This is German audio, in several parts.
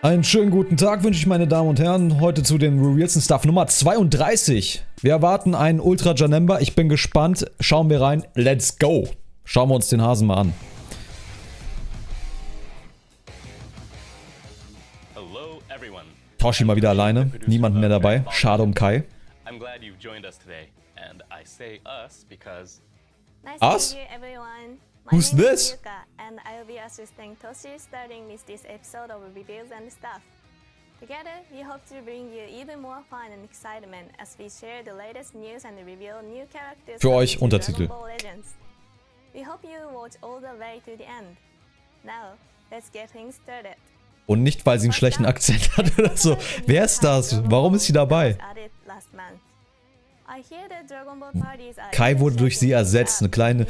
Einen schönen guten Tag wünsche ich, meine Damen und Herren. Heute zu den Revealsten Stuff Nummer 32. Wir erwarten einen Ultra Janemba. Ich bin gespannt. Schauen wir rein. Let's go. Schauen wir uns den Hasen mal an. Toshi mal wieder alleine. Niemand mehr dabei. Schade um Kai. Us? Who's this? And I'll be assisting Toshi starting with this episode of reviews and stuff. Together, we hope to bring you even more fun and excitement as we share the latest news and reveal new characters. Für euch Untertitel. We hope you watch all the way to the end. Now, let's get things started. Und nicht, weil sie einen schlechten Akzent hat oder so. Wer ist das? Warum ist sie dabei? Kai wurde durch sie ersetzt. Eine kleine...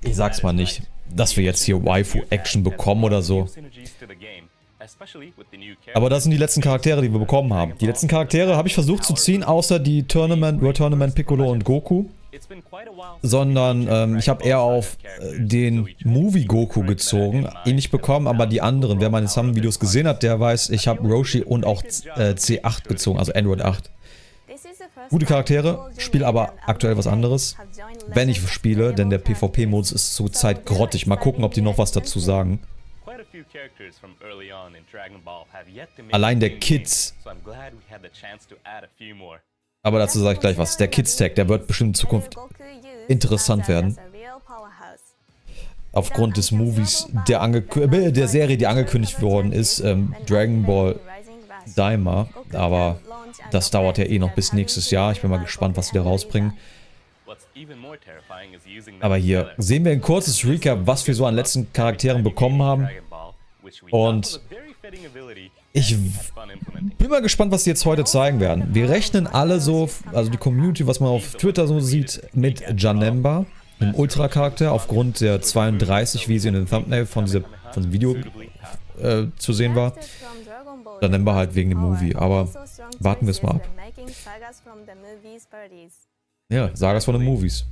Ich sag's mal nicht, dass wir jetzt hier Waifu-Action bekommen oder so. Aber das sind die letzten Charaktere, die wir bekommen haben. Die letzten Charaktere habe ich versucht zu ziehen, außer die World Tournament Piccolo und Goku. Sondern ich habe eher auf den Movie Goku gezogen. Ihn nicht bekommen, aber die anderen. Wer meine Summen-Videos gesehen hat, der weiß, ich habe Roshi und auch C8 gezogen, also Android 8. Gute Charaktere, spiele aber aktuell was anderes. Wenn ich spiele, denn der PvP-Modus ist zurzeit grottig. Mal gucken, ob die noch was dazu sagen. Allein der Kids. Aber dazu sage ich gleich was. Der Kids-Tag, der wird bestimmt in Zukunft interessant werden. Aufgrund des Movies, der Serie, die angekündigt worden ist, Dragon Ball Daima. Aber das dauert ja eh noch bis nächstes Jahr. Ich bin mal gespannt, was sie da rausbringen. Aber hier sehen wir ein kurzes Recap, was wir so an letzten Charakteren bekommen haben. Und ich bin mal gespannt, was sie jetzt heute zeigen werden. Wir rechnen alle so, also die Community, was man auf Twitter so sieht, mit Janemba, einem Ultra-Charakter, aufgrund der 32, wie sie in dem Thumbnail von diesem Video zu sehen war. Janemba halt wegen dem Movie, aber warten wir es mal ab. Ja, Sagas von den Movies.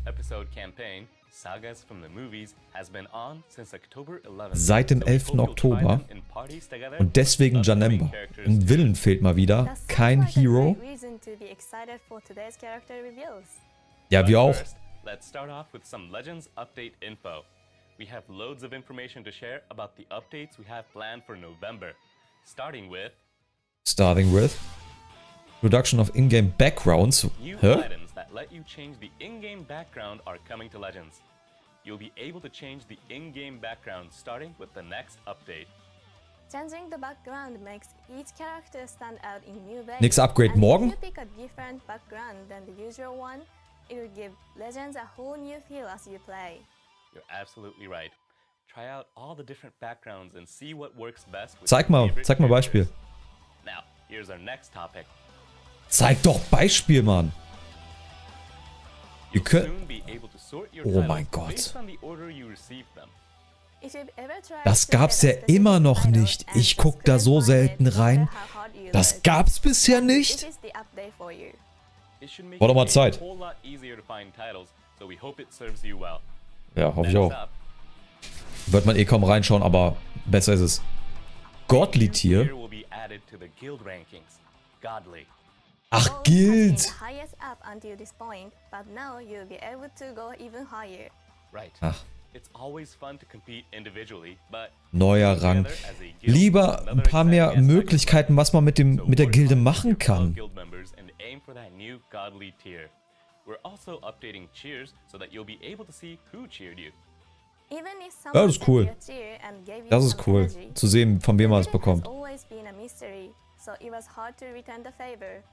Seit dem 11. Oktober. Und deswegen Janemba. Ein Villain fehlt mal wieder. Kein Hero. Ja, wir auch. We have loads of information to share about the updates we have planned for November. Starting with Production of in-game backgrounds. New items that let you change the in-game background are coming to Legends. You'll be able to change the in-game background starting with the next update. Changing the background makes each character stand out in new ways. Nix Upgrade morgen? If you pick a different background than the usual one, it will give Legends a whole new feel as you play. You're absolutely right. Try out all the different backgrounds and see what works best with zeig mal Beispiel. Now, here's our next topic. Zeig doch Beispiel, Mann. Ihr könnt... Oh mein Gott. Das gab's ja immer noch nicht. Ich guck da so selten rein. Das gab's bisher nicht? War doch mal Zeit. Ja, hoffe ich auch. Wird man eh kaum reinschauen, aber besser ist es. Godly-Tier? Ach, Guild! Ach. Neuer Rang. Lieber ein paar mehr Möglichkeiten, was man mit der Gilde machen kann. Ja, das ist cool. Das ist cool, zu sehen, von wem man es bekommt.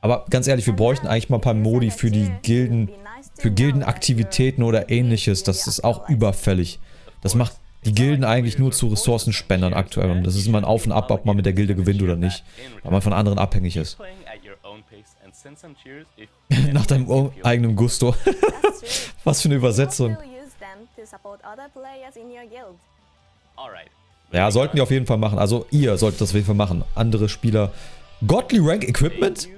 Aber ganz ehrlich, wir bräuchten eigentlich mal ein paar Modi für die Gilden, für Gildenaktivitäten oder ähnliches. Das ist auch überfällig. Das macht die Gilden eigentlich nur zu Ressourcenspendern aktuell. Und das ist immer ein Auf und Ab, ob man mit der Gilde gewinnt oder nicht. Weil man von anderen abhängig ist. Nach deinem eigenen Gusto. Was für eine Übersetzung. Ja, sollten die auf jeden Fall machen. Also ihr solltet das auf jeden Fall machen. Andere Spieler. Godly Rank Equipment?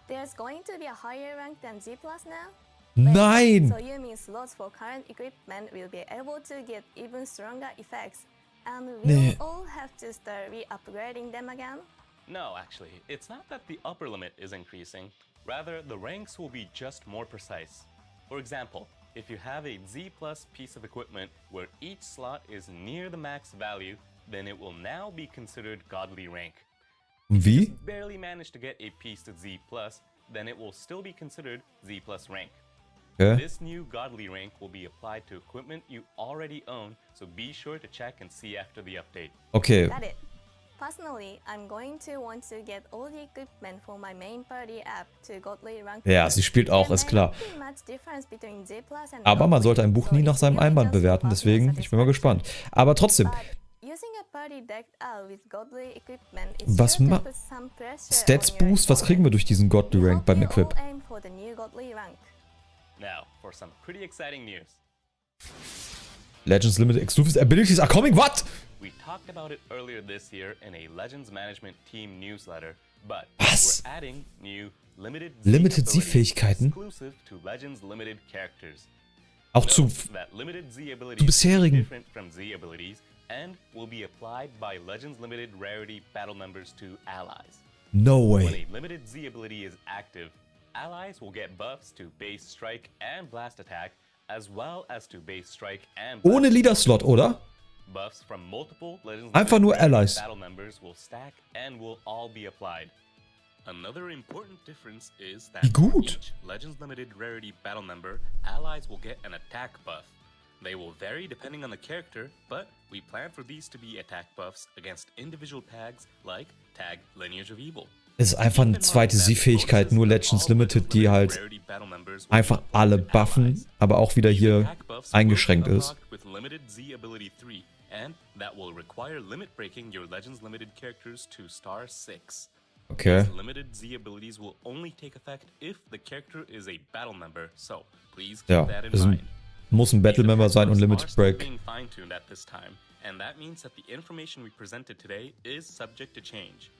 There's going to be a higher rank than G+ now? Nein! So you mean slots for current equipment will be able to get even stronger effects. And we'll all have to start re-upgrading them again? No, actually, it's not that the upper limit is increasing. Rather, the ranks will be just more precise. For example, if you have a Z+ piece of equipment where each slot is near the max value, then it will now be considered godly rank. Wie? If you barely manage to get a piece to Z+, then it will still be considered Z+ rank. Okay. This new godly rank will be applied to equipment you already own, so be sure to check and see after the update. Okay. Got it. Personally, I'm going to want to get all the equipment for my main party app to godly rank. Ja, sie spielt auch, ist klar. There may not be much difference between Z+ and Aber man sollte ein Buch nie so nach it's seinem really Einband just bewerten, for personal deswegen, ich bin mal gespannt. Aber trotzdem, But using a party decked out with godly equipment is was sure to ma... put some pressure Stats on your Boost, was kriegen wir durch diesen Godly We Rank hope beim you all Equip? aim for the new godly rank. Now, for some pretty exciting news. Legends Limited Exclusive Abilities are coming, what? We talked about it earlier this year in a Legends Management Team newsletter, but Was? we're adding new limited Limited abilities Z-Fähigkeiten? exclusive to Legends Limited characters. Auch zu... Note that limited Z abilities bisherigen. are different from Z abilities and will be applied by Legends Limited Rarity battle members to allies. No When way. a limited Z ability is active, allies will get buffs to base strike and blast attack, as well as to base strike and blast Ohne Leader-Slot, oder? Buffs from multiple Legends Einfach nur Limited Allies. battle members will stack and will all be applied. Another important difference is that Wie for gut. each Legends Limited Rarity battle member, allies will get an attack buff. They will vary depending on the character, but we plan for these to be attack buffs against individual tags like Tag Lineage of Evil. Es ist einfach eine zweite Z-Fähigkeit, nur Legends Limited, die halt einfach alle buffen, aber auch wieder hier eingeschränkt ist. Okay. Ja, es muss ein Battle-Member sein und Limited Break. And that means that the information we presented today is subject to change.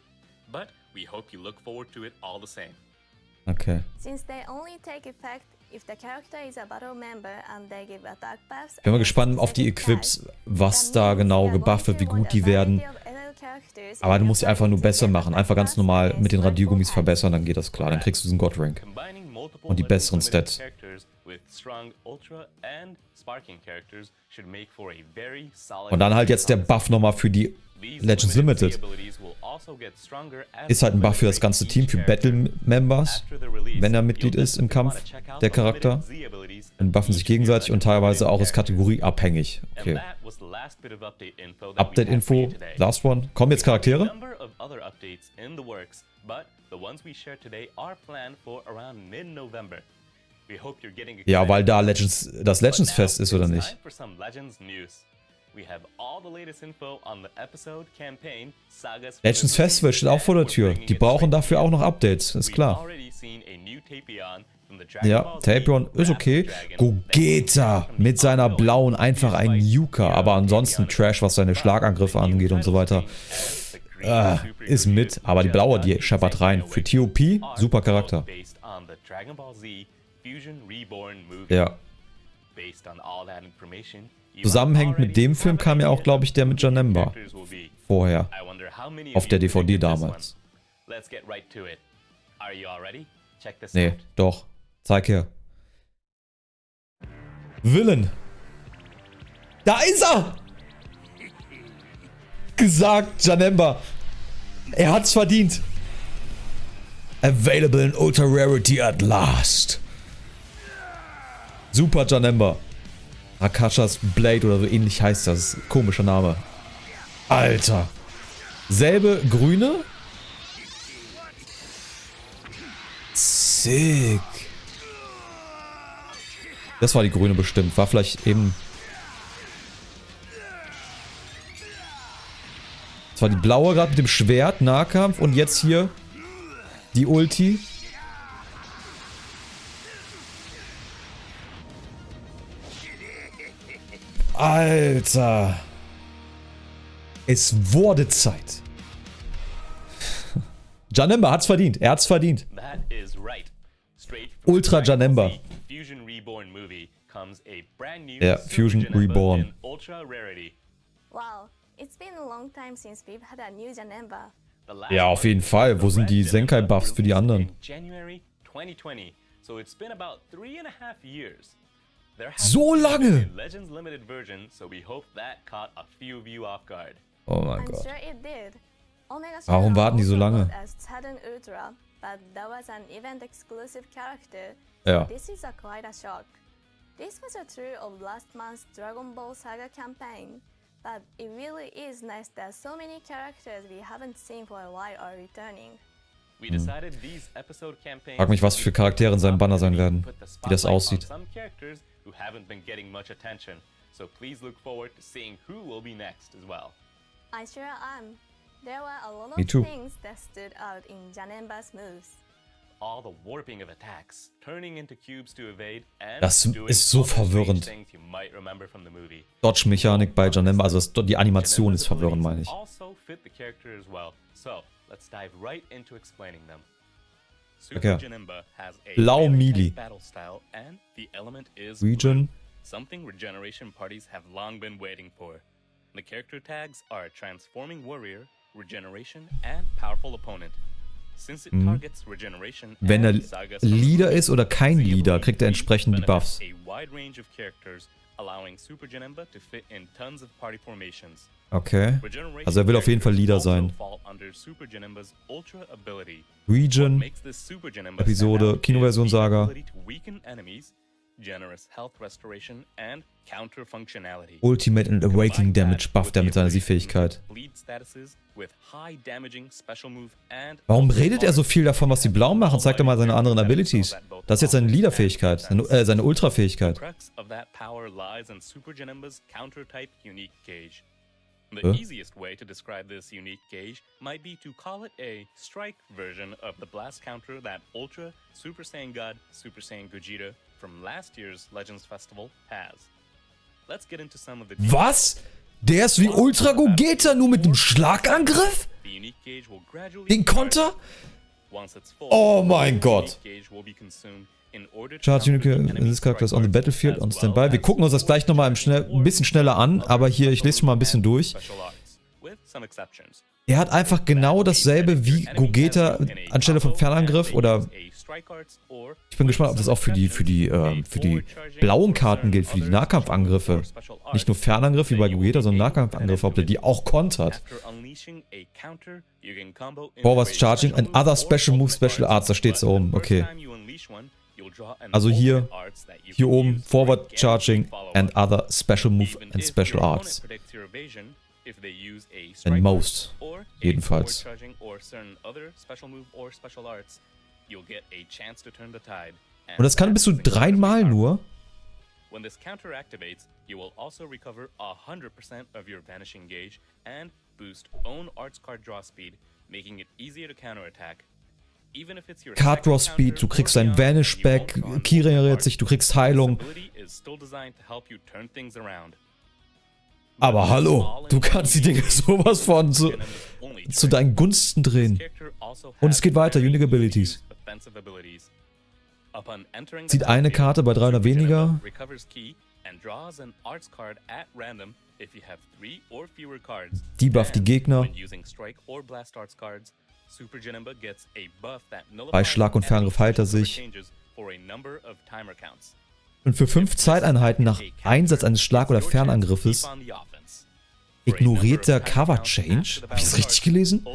But we hope you look forward to it all the same. Okay. Since they only take effect if the character is a battle member and they give attack buffs. Ich bin mal gespannt auf die Equips, was da genau gebufft wird, wie gut die werden. Aber du musst sie einfach nur besser machen. Einfach ganz normal mit den Radiergummis verbessern, dann geht das klar. Dann kriegst du diesen God-Rank. Und die besseren Stats. Und dann halt jetzt der Buff nochmal für die Legends Limited. Ist halt ein Buff für das ganze Team, für Battle-Members, wenn er Mitglied ist im Kampf, der Charakter. Und buffen sich gegenseitig und teilweise auch ist kategorieabhängig. Okay. Update-Info, last one. Kommen jetzt Charaktere? Ja, weil da das Legends-Fest ist, oder nicht? Legends Festival steht auch vor der Tür. Die brauchen dafür auch noch Updates, ist klar. Ja, Tapion ist okay. Gogeta mit seiner blauen, einfach ein Yuka. Aber ansonsten Trash, was seine Schlagangriffe angeht und so weiter. Ist mit. Aber die blaue, die scheppert rein. Für TOP, super Charakter. Ja. Zusammenhängend mit dem Film kam ja auch, glaube ich, der mit Janemba. Vorher. Auf der DVD damals. Nee, doch. Zeig her. Villain. Da ist er! Gesagt, Janemba. Er hat's verdient. Available in Ultra Rarity at last. Super Janemba. Akashas Blade oder so ähnlich heißt das. Komischer Name. Alter. Selbe grüne. Sick. Das war die grüne bestimmt. War vielleicht eben... Das war die blaue gerade mit dem Schwert, Nahkampf. Und jetzt hier die Ulti. Alter. Es wurde Zeit. Janemba hat's verdient. Er hat's verdient. Ultra Janemba. Ja, Fusion Reborn. Wow, It's been a long time since we've had a new Janemba. Ja, auf jeden Fall. Wo sind die Zenkai-Buffs für die anderen? So lange! Oh mein Gott. Warum warten die so lange? Ja. This is quite a shock. This was true of last month's Dragon Ball Saga campaign, but it really is nice that so many characters we haven't seen for a while are returning. Frag mich, was für Charaktere in seinem Banner sein werden, wie das aussieht. I sure am. There were a lot Me of too. things that stood out in Janemba's moves. All the warping of attacks, turning into cubes to evade, and Das doing ist so all those verwirrend. things you might remember from the movie. Dodge-Mechanik bei Janemba, also die Animation ist verwirrend, meine ich. Also fit the character as well. So, let's dive right into explaining them. Okay. Super Janemba has a Blau very Melee. tight battle style, and the element is Region. blue, something regeneration parties have long been waiting for. The character tags are Transforming Warrior, Regeneration, and Powerful Opponent. Since it targets regeneration Wenn er and Saga Leader ist oder kein Leader, kriegt er entsprechend die Buffs. a wide range of characters, allowing Super Janemba to fit in tons of party formations. Okay. Regeneration Also er will auf jeden Fall Leader also sein. fall under Super Janembas Ultra Ability. Region, Makes this Super Janemba Episode, stand out Kinoversion is the Saga. ability to weaken enemies, generous health restoration, and counter functionality. Ultimate and Awakening Combine Damage that bufft with er the mit seiner ability to Siegfähigkeit. bleed statuses with high damaging special move and Warum redet er so viel davon, was die Blauen machen? Zeigt er mal seine anderen Abilities. Das ist jetzt seine Leader-Fähigkeit, seine Ultra-Fähigkeit. crux of that power lies in Super Janemba's counter-type unique gauge. The Huh? easiest way to describe this unique gauge might be to call it a strike version of the blast counter that Ultra Super Saiyan God Super Saiyan Gogeta from last year's Legends Festival has. Let's get into some of the Was? Der ist wie Ultra Gogeta, nur mit einem Schlagangriff? The unique gauge will gradually Den Konter? once it's full. Oh mein the Gott. unique gauge will be consumed in order to Charge counter the Unit, enemy's this character is on the strike battlefield as on well standby. Wir as gucken uns das gleich nochmal ein bisschen schneller an, aber hier, ich lese schon mal ein bisschen durch. special arts, with some exceptions. Er hat einfach genau dasselbe wie Gogeta anstelle von Fernangriff oder ich bin gespannt, ob das auch für die blauen Karten gilt, für die Nahkampfangriffe. Nicht nur Fernangriff wie bei Gogeta, sondern Nahkampfangriffe, ob der die auch kontert. Forward Charging and other Special Moves, Special Arts, da steht es oben, okay. Also hier oben, Forward Charging and other Special Move and Special Arts. And most, jedenfalls. Und das kann bis zu 3 Mal nur. When this counter activates, you will also recover 100% of your vanishing gauge and boost own arts card draw speed, making it easier to counterattack. Even if it's your Card Draw Speed, du kriegst ein Vanish Back, Ki regeneriert sich, du kriegst Heilung. Aber hallo, du kannst die Dinge sowas von zu deinen Gunsten drehen. Und es geht weiter, Unique Abilities. Zieht eine Karte bei 3 oder weniger. Debufft die Gegner. Bei Schlag und Fernangriff heilt er sich. Und für 5 Zeiteinheiten nach Einsatz eines Schlag- oder Fernangriffes ignoriert der Cover Change. Hab ich das richtig gelesen?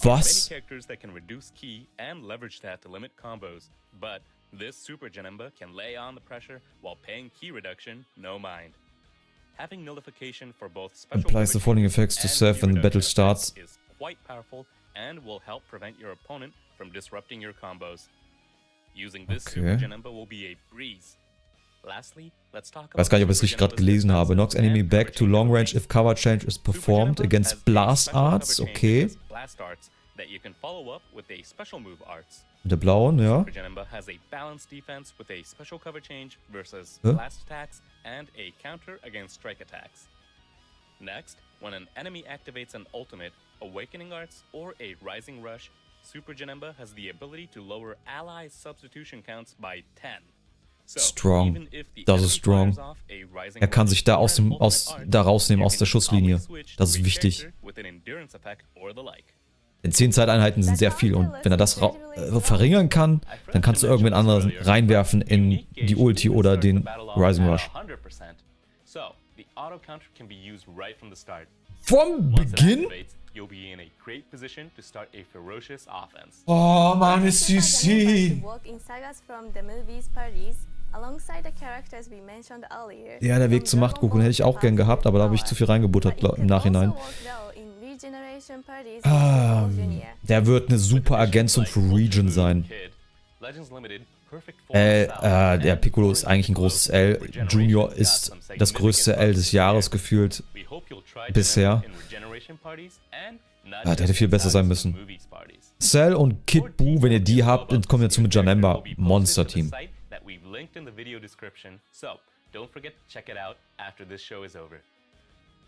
Was? This Super Janemba can lay on the pressure while paying key reduction no mind. Having nullification for both special Applies the following effects to self when the battle starts. is quite powerful and will help prevent your opponent from disrupting your combos. Using this Super Janemba will be a breeze. Lastly, let's talk about Weiß gar nicht, ob ich es richtig gerade gelesen habe. Knocks enemy back to long range if cover change is performed against blast arts. Okay. Blast arts that you can follow up with a special move arts. Mit der blauen, ja. Super Janemba has a balanced defense with a special cover change versus blast attacks and a counter against strike attacks. Next, when an enemy activates an ultimate, Awakening Arts, or a Rising Rush, Super Janemba has the ability to lower allies' substitution counts by 10. Strong. Das ist strong. Er kann sich da da rausnehmen aus der Schusslinie. Das ist wichtig. Denn 10 Zeiteinheiten sind sehr viel und wenn er das verringern kann, dann kannst du irgendwen anderen reinwerfen in die Ulti oder den Rising Rush. Vom Beginn? Oh Mann, ist CC. Ja, der Weg zur Macht, Goku, den hätte ich auch gern gehabt, aber da habe ich zu viel reingebuttert im Nachhinein. Der wird eine super Ergänzung für Region sein. Der Piccolo ist eigentlich ein großes L. Junior ist das größte L des Jahres gefühlt. Bisher. Der hätte viel besser sein müssen. Cell und Kid Buu, wenn ihr die habt, dann kommt ihr zu mit Janemba. Monster-Team.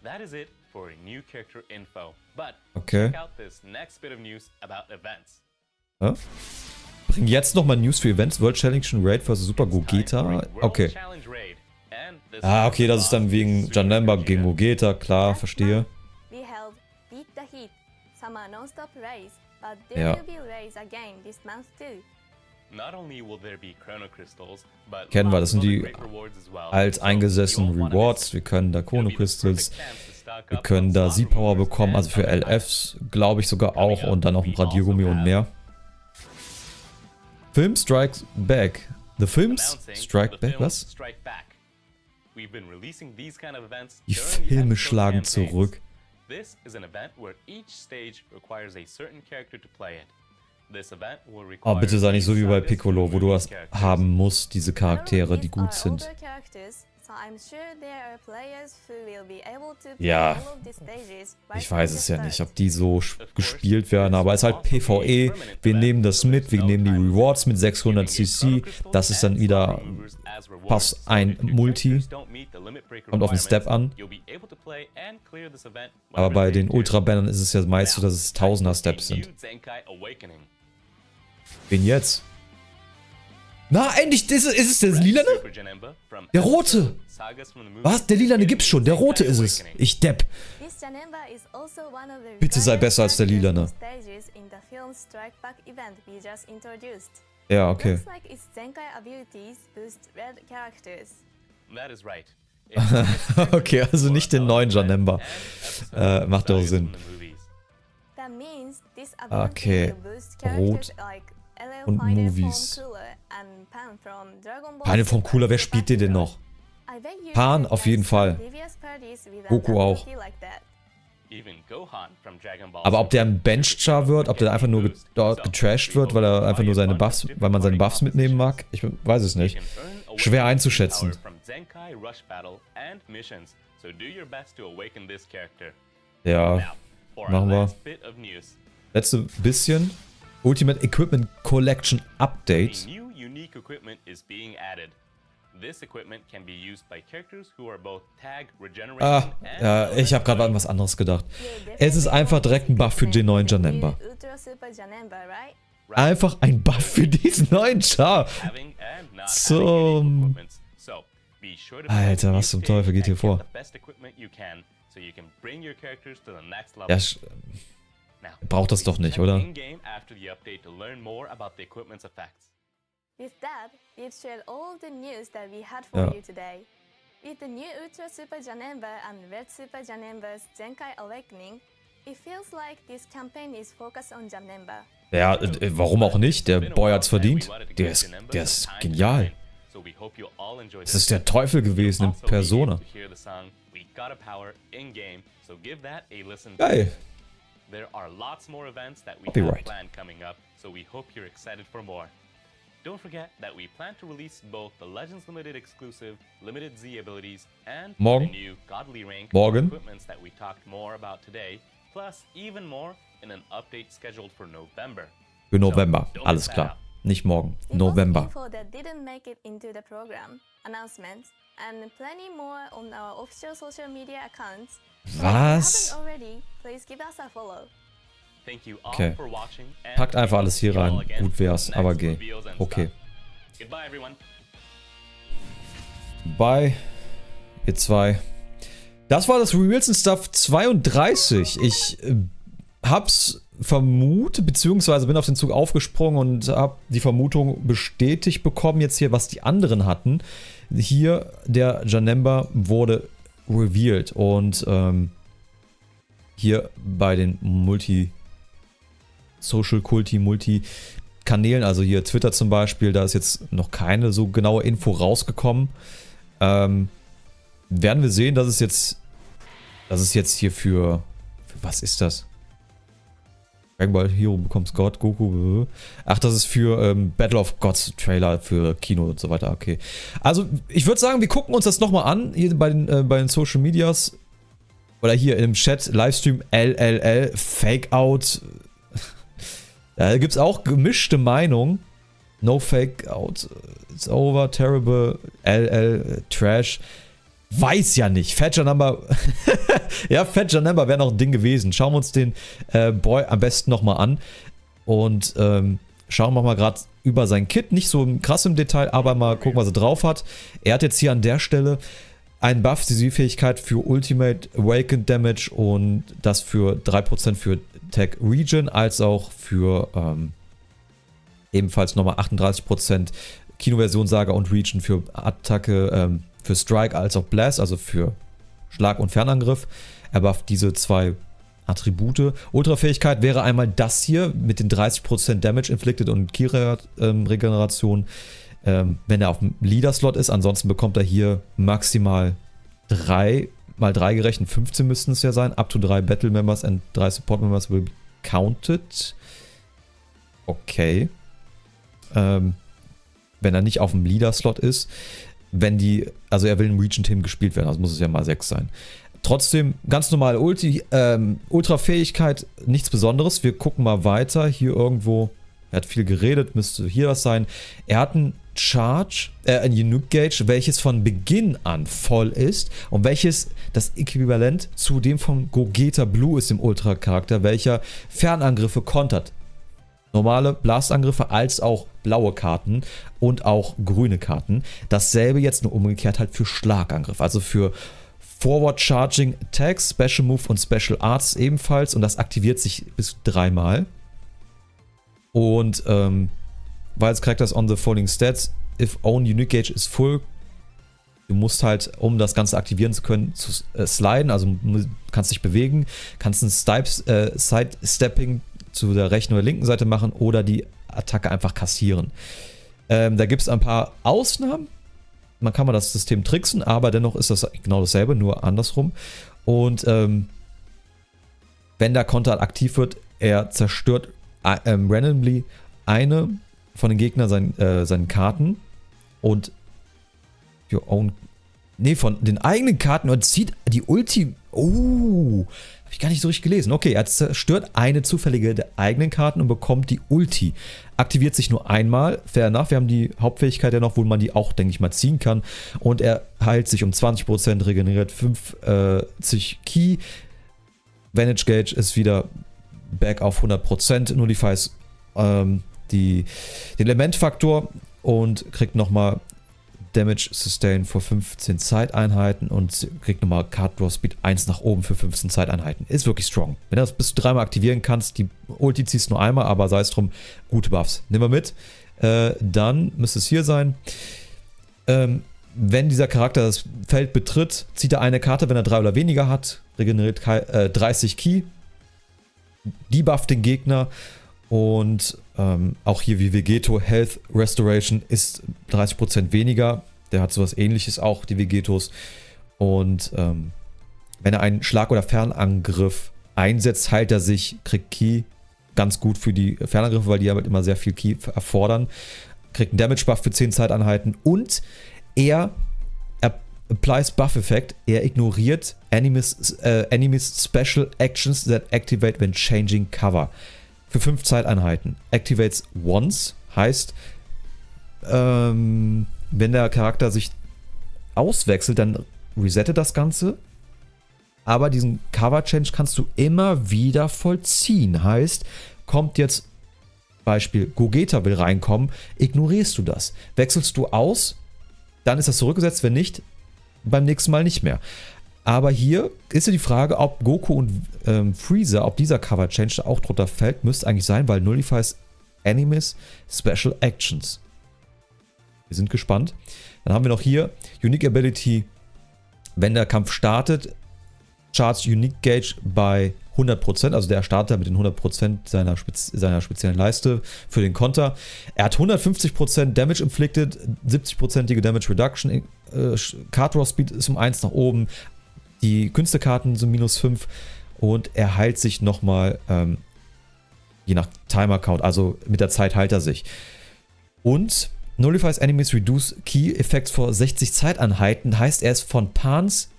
That is it for new character info. But okay. Check out this next bit of news about events. Ja? Bring jetzt nochmal News für Events. World Challenge Raid vs Super Gogeta. Okay. Ah, okay, das ist dann wegen Janemba gegen Gogeta. Klar, verstehe. Ja. Kennen wir, das sind die alteingesessenen Rewards. Wir können da Chrono Crystals, wir können da Z-Power bekommen, also für LFs, glaube ich sogar auch, und dann noch ein Radiergummi und mehr. Film Strikes Back. The Films Strike Back, was? Die Filme schlagen zurück. Oh, bitte sei nicht so wie bei Piccolo, wo du was haben musst, diese Charaktere, die gut sind. Ja, ich weiß es ja nicht, ob die so gespielt werden, aber es ist halt PvE, wir nehmen das mit, wir nehmen die Rewards mit 600 CC, das ist dann wieder fast ein Multi, kommt auf den Step an, aber bei den Ultra-Bannern ist es ja meist so, dass es 1000er Steps sind. Wen jetzt? Na, endlich, ist es der Lilane? Der Rote! Was? Der Lilane gibt's schon, der Rote ist es. Ich Depp. Bitte sei besser als der Lilane. Ja, okay. Okay, also nicht den neuen Janemba. Macht doch Sinn. Okay, Rot und Movies. Pan vom Cooler, wer spielt den denn noch? Pan auf jeden Fall. Goku auch. Aber ob der ein Bench-Char wird, ob der einfach nur dort getrashed wird, weil er einfach nur weil man seine Buffs mitnehmen mag, ich weiß es nicht. Schwer einzuschätzen. Ja, machen wir. Letzte bisschen. Ultimate Equipment Collection Update. Ja, ich habe gerade an was anderes gedacht. Es ist einfach direkt ein Buff für den neuen Janemba. Einfach ein Buff für diesen neuen Char. Alter, was zum Teufel geht hier vor? Ja, braucht das doch nicht, oder? With that, we've shared all of the news that we had for you today. With the new Ultra Super Janemba and Red Super Janemba's Zenkai Awakening, it feels like this campaign is focused on Janemba. Ja, warum auch nicht? Der Boy hat's verdient. Der ist genial. Das ist der Teufel gewesen in Persona. Geil. Copyright. Don't forget that we plan to release both the Legends Limited exclusive Limited Z abilities and the new Godly Rank equipments that we talked more about today, plus even more in an update scheduled for November. Für November, alles klar. Nicht morgen, November. Was? Okay. Packt einfach alles hier rein. Gut wär's, aber geh. Okay. Bye, ihr zwei. Das war das Reveals and Stuff 32. Ich hab's vermutet, beziehungsweise bin auf den Zug aufgesprungen und habe die Vermutung bestätigt bekommen, jetzt hier, was die anderen hatten. Hier, der Janemba wurde revealed und hier bei den Multi-Kanälen, also hier Twitter zum Beispiel, da ist jetzt noch keine so genaue Info rausgekommen. Werden wir sehen, dass es jetzt hier für was ist das? Dragon Ball Hero bekommst Gott, Goku. Ach, das ist für Battle of Gods Trailer für Kino und so weiter. Okay. Also, ich würde sagen, wir gucken uns das nochmal an, hier bei den Social Medias. Oder hier im Chat, Livestream LLL, Fake Out. Da gibt es auch gemischte Meinungen. No Fake Out, it's over, terrible, LL, Trash. Weiß ja nicht. Fat Janemba. Ja, Fat Janemba wäre noch ein Ding gewesen. Schauen wir uns den Boy am besten nochmal an. Und schauen wir mal gerade über sein Kit. Nicht so krass im Detail, aber mal gucken, was er drauf hat. Er hat jetzt hier an der Stelle einen Buff, die Fähigkeit für Ultimate Awakened Damage und das für 3% für Tech Regen, als auch für ebenfalls nochmal 38% Kinoversion Saga und Regen für Attacke, für Strike als auch Blast, also für Schlag und Fernangriff. Er bufft diese zwei Attribute. Ultra-Fähigkeit wäre einmal das hier mit den 30% Damage Inflicted und Ki-Regeneration, wenn er auf dem Leader-Slot ist. Ansonsten bekommt er hier maximal 3 mal 3 gerechnet, 15 müssten es ja sein. Up to 3 Battle Members and 3 Support Members will be counted. Okay. Wenn er nicht auf dem Leader-Slot ist. Also er will im Region-Team gespielt werden, also muss es ja mal 6 sein. Trotzdem, ganz normal Ultra-Fähigkeit, nichts Besonderes. Wir gucken mal weiter. Hier irgendwo, er hat viel geredet, müsste hier was sein. Er hat ein ein Unique Gauge, welches von Beginn an voll ist und welches das Äquivalent zu dem von Gogeta Blue ist im Ultra-Charakter, welcher Fernangriffe kontert. Normale Blastangriffe als auch blaue Karten und auch grüne Karten. Dasselbe jetzt nur umgekehrt halt für Schlagangriff, also für Forward Charging Attacks, Special Move und Special Arts ebenfalls und das aktiviert sich bis 3-mal. Und weil es Characters on the following stats, if own unique gauge is full, du musst halt, um das Ganze aktivieren zu können, sliden, also kannst dich bewegen, kannst ein Side-Stepping zu der rechten oder linken Seite machen oder die Attacke einfach kassieren. Da gibt es ein paar Ausnahmen. Man kann mal das System tricksen, aber dennoch ist das genau dasselbe, nur andersrum. Und wenn der Konter aktiv wird, er zerstört randomly eine von den Gegnern seinen Karten und von den eigenen Karten und zieht die Ulti. Oh, habe ich gar nicht so richtig gelesen. Okay, er zerstört eine zufällige der eigenen Karten und bekommt die Ulti. Aktiviert sich nur einmal. Fair enough, wir haben die Hauptfähigkeit ja noch, wo man die auch, denke ich mal, ziehen kann. Und er heilt sich um 20%, regeneriert 50 Ki. Vantage Gauge ist wieder back auf 100%. Nullifies den Elementfaktor und kriegt nochmal Damage Sustain für 15 Zeiteinheiten und kriegt nochmal Card Draw Speed 1 nach oben für 15 Zeiteinheiten. Ist wirklich strong. Wenn du das bis zu 3-mal aktivieren kannst, die Ulti ziehst nur einmal, aber sei es drum, gute Buffs. Nehmen wir mit. Dann müsste es hier sein. Wenn dieser Charakter das Feld betritt, zieht er eine Karte, wenn er 3 oder weniger hat, regeneriert 30 Ki, debufft den Gegner. Und auch hier wie Vegeto, Health Restoration ist 30% weniger. Der hat sowas ähnliches auch, die Vegetos. Und wenn er einen Schlag- oder Fernangriff einsetzt, heilt er sich, kriegt Ki. Ganz gut für die Fernangriffe, weil die halt immer sehr viel Ki erfordern. Kriegt einen Damage-Buff für 10 Zeiteinheiten. Und er applies Buff-Effekt. Er ignoriert Enemies Special Actions that activate when changing cover. Für 5 Zeiteinheiten. Activates once heißt, wenn der Charakter sich auswechselt, dann resettet das Ganze. Aber diesen Cover-Change kannst du immer wieder vollziehen. Heißt, kommt jetzt, Beispiel, Gogeta will reinkommen, ignorierst du das. Wechselst du aus, dann ist das zurückgesetzt, wenn nicht, beim nächsten Mal nicht mehr. Aber hier ist ja die Frage, ob Goku und Freezer, ob dieser Cover Change auch drunter fällt, müsste eigentlich sein, weil nullifies Enemies Special Actions. Wir sind gespannt. Dann haben wir noch hier Unique Ability, wenn der Kampf startet, charts Unique Gauge bei 100%, also der startet mit den 100% seiner speziellen Leiste für den Konter. Er hat 150% Damage inflicted, 70%ige Damage Reduction, Card Draw Speed ist um 1 nach oben, die Künstlerkarten sind -5 und er heilt sich nochmal, je nach Timer Count, also mit der Zeit heilt er sich. Und Nullifies Enemies Reduce Key Effects for 60 Zeiteinheiten, heißt er ist von Pans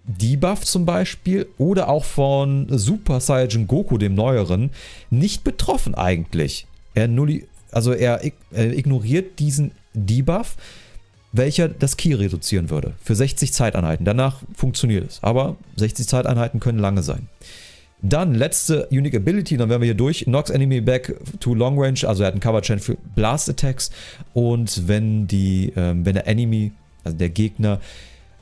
Debuff zum Beispiel oder auch von Super Saiyan Goku, dem neueren, nicht betroffen eigentlich. Er ignoriert diesen Debuff, welcher das Ki reduzieren würde. Für 60 Zeiteinheiten. Danach funktioniert es. Aber 60 Zeiteinheiten können lange sein. Dann letzte Unique Ability, dann wären wir hier durch. Knocks Enemy back to long range, also er hat einen Cover Chain für Blast Attacks. Und wenn der Enemy, also der Gegner,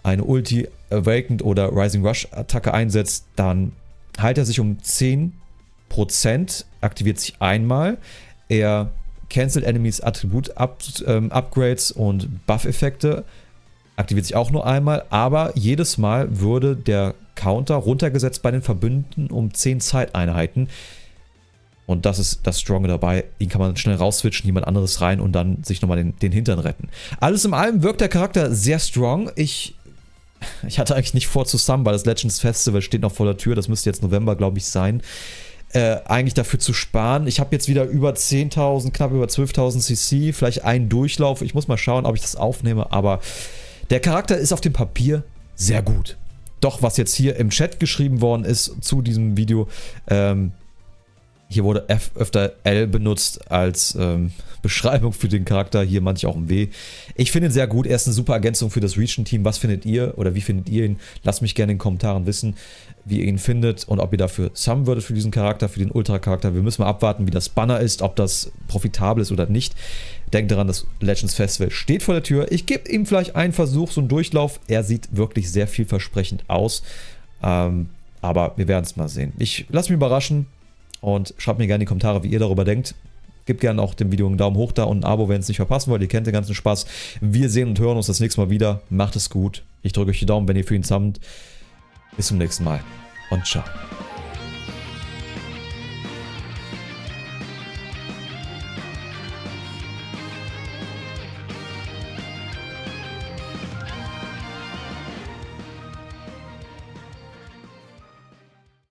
eine Ulti, Awakened oder Rising Rush Attacke einsetzt, dann heilt er sich um 10%, aktiviert sich einmal. Er cancelt Enemies Attribut Upgrades und Buff-Effekte, aktiviert sich auch nur einmal, aber jedes Mal würde der Counter runtergesetzt bei den Verbündeten um 10 Zeiteinheiten. Und das ist das Stronge dabei. Ihn kann man schnell rausswitchen, jemand anderes rein und dann sich nochmal den Hintern retten. Alles in allem wirkt der Charakter sehr strong. Ich hatte eigentlich nicht vor zu summen, weil das Legends Festival steht noch vor der Tür. Das müsste jetzt November, glaube ich, sein. Eigentlich dafür zu sparen. Ich habe jetzt wieder über 10.000, knapp über 12.000 CC. Vielleicht einen Durchlauf. Ich muss mal schauen, ob ich das aufnehme. Aber der Charakter ist auf dem Papier sehr gut. Doch, was jetzt hier im Chat geschrieben worden ist zu diesem Video, hier wurde F öfter L benutzt als Beschreibung für den Charakter, hier manche auch ein W. Ich finde ihn sehr gut, er ist eine super Ergänzung für das Region-Team. Was findet ihr oder wie findet ihr ihn? Lasst mich gerne in den Kommentaren wissen, wie ihr ihn findet und ob ihr dafür summen würdet für diesen Charakter, für den Ultra-Charakter. Wir müssen mal abwarten, wie das Banner ist, ob das profitabel ist oder nicht. Denkt daran, das Legends Festival steht vor der Tür. Ich gebe ihm vielleicht einen Versuch, so einen Durchlauf. Er sieht wirklich sehr vielversprechend aus. Aber wir werden es mal sehen. Ich lasse mich überraschen. Und schreibt mir gerne in die Kommentare, wie ihr darüber denkt. Gebt gerne auch dem Video einen Daumen hoch da und ein Abo, wenn ihr es nicht verpassen wollt. Ihr kennt den ganzen Spaß. Wir sehen und hören uns das nächste Mal wieder. Macht es gut. Ich drücke euch die Daumen, wenn ihr für ihn summt. Bis zum nächsten Mal und ciao.